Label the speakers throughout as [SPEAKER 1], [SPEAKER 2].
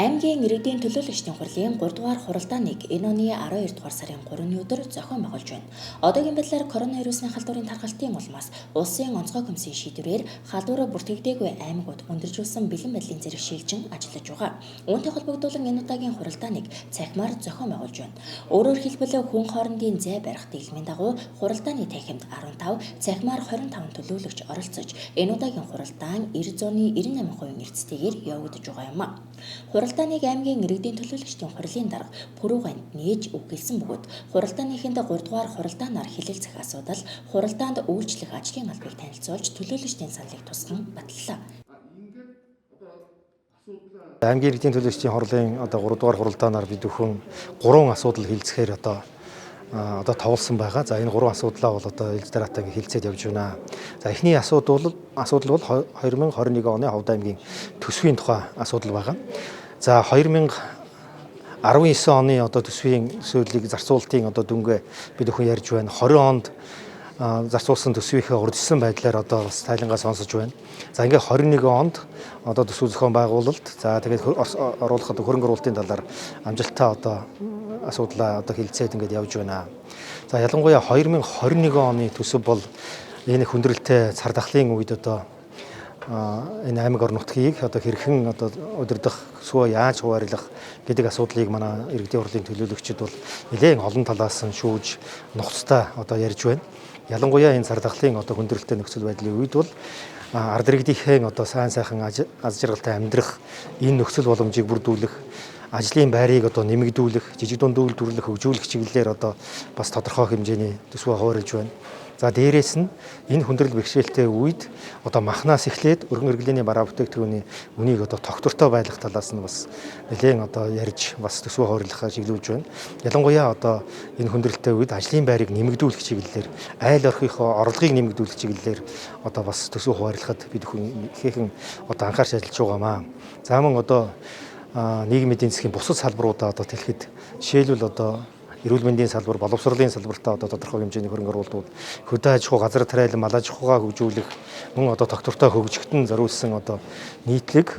[SPEAKER 1] Аймгийн иргэдийн төлөөлөгчдийн хурлын 3 дугаар хуралдааныг энэ оны 12 дугаар сарын 3-ны өдөр зохион байгуулж байна. Одоогийн байдлаар коронавирусын халдварын тархалтын улмаас улсын онцгой комиссийн шийдвэрээр халдвар бүртгэгдээгүй аймагуд өндөржүүлсэн бэлэн байдлын зэрэг шилжин ажиллаж байгаа. Үүнтэй холбогдуулан энэ удаагийн хуралдааныг цахимаар зохион байгуулж байна. Өөрөөр хэлбэл хүн хоорондын зай барих дэглэмийн дагуу хуралдааны танхимд 15, цахимаар 25 төлөөлөгч оролцож энэ удаагийн хуралдаан 90.98% эрсдэлтэйгээр явагдаж байгаа юм. Хуралдааныг аймгийн иргэдийн төлөөлөгчдийн хурлын дарга Пүрэвганд нээж өгүүлсэн бөгөөд хуралдааныхынд 3 дугаар хуралдаанаар хэлэлцэх асуудал хуралдаанд үйлчлэх ажлын албыг танилцуулж төлөөлөгчдийн саналыг тусган баталлаа.
[SPEAKER 2] Аймгийн иргэдийн төлөөлөгчдийн хурлын 3 дугаар хуралдаанаар бид бүхэн 3 асуудал хэлцэхээр товлсон байгаа. За энэ 3 асуудлаа бол ээлж дараатай хэлцээд явж байна. За эхний асуудал бол 2021 оны Ховд аймгийн төсвийн тухай асуудал байгаа. За 2019 оны төсвийн төсөөллийг зарцуулалтын дүнгээ бид бүхэн ярьж байна. 20 онд зарцуулсан төсвийнхээ урьдчилсан байдлаар бас тайлангаа сонсож байна. За ингээд 21 онд төсөв зохион байгуулалт тэгээд оруулахад хөрөнгө оруулалтын талаар амжилттай асуудлаа хилцээд ингээд явж байна. За ялангуяа 2021 оны төсөв бол энэ хүндрэлтэй цар тахлын үед энэ аймаг орон нутгийг хэрхэн удирдах, эсвэл яаж хуваарлах гэдэг асуудлыг манай иргэдийн хурлын төлөөлөгчид бол нэлээд олон талаас нь шүүж нухацтай ярьж байна. Ялангуяа энэ цар тахлын хүндрэлтэй нөхцөл байдлын үед бол ард иргэдийнхээ сайн сайхан аз жаргалтай амьдрах, энэ нөхцөл боломжийг бүрдүүлэх, ажлын байрыг нэмэгдүүлэх, жижиг дунд үйл төрлөх хөгжүүлэх чиглэлээр бас тодорхой хэмжээний төсвөө хуваарлж байна. За дээрээс нь энэ хүндрэл бэрхшээлтэй үед махнаас эхлээд өргөн хэрэглээний бараа бүтээгдэхүүний үнийг тогтвортой байлгах талаас нь бас нэлээд ярьж бас төсвөө хуваарлахаа чиглүүлж байна. Ялангуяа энэ хүндрэлтэй үед ажлын байрыг нэмэгдүүлэх чиглэлээр, айл орхийнхоо орлогыг нэмэгдүүлэх чиглэлээр бас төсвөө хуваарлахад бид бүхэн ихээхэн анхаарч ажиллаж байгаамаа. За мөн нийгмийн эдийн засгийн бусад салбаруудаа тэлэхэд жишээлбэл эрүүл мэндийн салбар, боловсролын салбартаа тодорхой хэмжээний хөрөнгө оруулалт, хөдөө аж ахуй, газар тариалан, мал аж ахуйгаа хөгжүүлэх, мөн тогтвортой хөгжигдөн зориулсан нийтлэг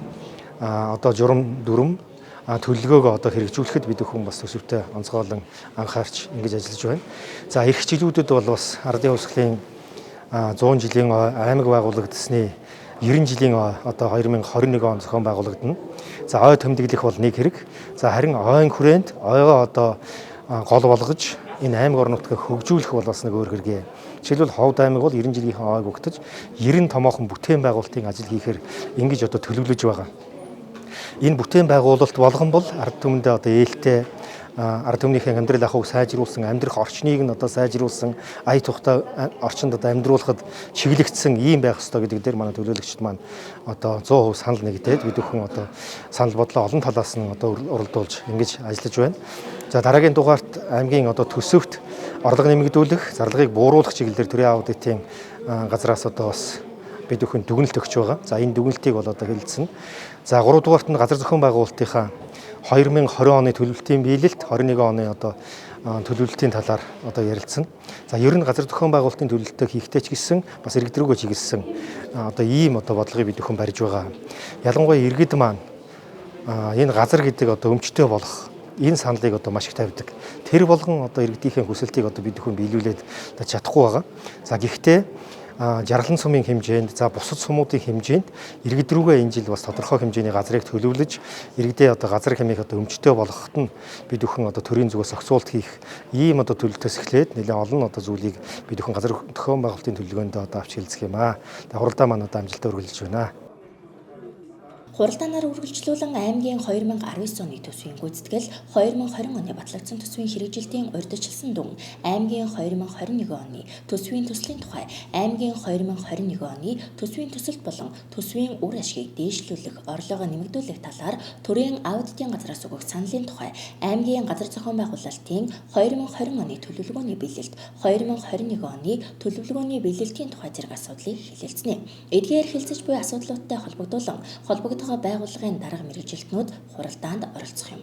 [SPEAKER 2] журам дүрм төлөлгөөгөө хэрэгжүүлэхэд бид бүхэн бас төсөвтэй онцгойлон анхаарч ингэж ажиллаж байна. За эх жилүүдэд бол бас ардын хувьсгалын 100 жилийн аймаг байгуулагдсны 90 жилийн 2021 он зохион байгуулагдана. За ой тэмдэглэх бол нэг хэрэг. За харин ойн хүрээнд ойгоо гол болгож энэ аймаг орон нутгийг хөгжүүлэх бол бас нэг өөр хэрэгээ. Жишээлбэл Ховд аймаг бол 90 жилийн ойг өгтөж 90 томоохон бүтээн байгуулалтын ажил хийхээр ингэж төлөвлөж байгаа. Энэ бүтээн байгуулалт болгон бол ард түмэнд ээлтэй ард түмнийхээ амьдрал ахуйг сайжруулсан, амьдрах орчныг нь сайжруулсан, ая тухтай орчинд амьдруулахад чиглэгдсэн ийм байх ёстой гэдэг дээр манай төлөөлөгчд маань 100% санал нэгдээд бид бүхэн санал бодлоо олон талаас нь уралдуулж ингэж ажиллаж байна. За дараагийн дугаарт аймгийн төсөвт орлого нэмэгдүүлэх, зарлагыг бууруулах чиглэлээр төрийн аудитын газраас бас бид бүхэн дүгнэлт өгч байгаа. За энэ дүгнэлтийг бол хэлэлцэн. За 3 дугаарт нь газар зохион байгуулалтынхаа 2020 оны төлөвлөлтийн биелэлт, 21 оны төлөвлөлтийн талаар ярилцсан. За ер нь газар зохион байгуулалтын төлөвлөлтөд хийхтэй ч гэсэн бас иргэд рүүгээ чиглэсэн ийм бодлогыг бид бүхэн барьж байгаа. Ялангуяа иргэд маань энэ газар гэдэг өмчтөй болох энэ саналыг маш их тавьдаг. Тэр болгон иргэдийнхээ хүсэлтийг бид бүхэн биелүүлээд чадахгүй байгаа. За гэхдээ жаргалан сумын хэмжээнд, бусад сумуудын хэмжээнд иргэд рүүгээ энэ жил бас тодорхой хэмжээний газрыг төлөвлөж, иргэдээ газар хэмээх өмчтөй болгоход нь бид бүхэн төрийн зүгээс зохицуулт хийх ийм төлөвлөлтөөс эхлээд нэлээд олон зүйлийг бид бүхэн газар зохион байгуулалтын төлөвлөгөөнд авч хэлцэх юм аа. Хуралдаа маань амжилттай үргэлжилж байна.
[SPEAKER 1] Хуралдаанаар үргэлжлүүлэн аймгийн 2019 оны төсвийн гүйцэтгэл, 2020 оны батлагдсан төсвийн хэрэгжилтийн урьдчилсан дүн, аймгийн 2021 оны төсвийн төслийн тухай, аймгийн 2021 оны төсвийн төсөлт болон төсвийн үр ашгийг дээшлүүлэх, орлогоо нэмэгдүүлэх талаар төрийн аудитын газраас өгөх саналын тухай, аймгийн газар зохион байгуулалтын 2020 оны төлөвлөгөөний биелэлт, 2021 оны төлөвлөгөөний биелэлтийн тухай зэрэг асуудлыг хэлэлцэнэ. Эдгээр хэлцэж буй асуудлуудтай холбогдуулан байгууллагын дарга мэргэжилтнүүд хуралдаанд оролцох юм.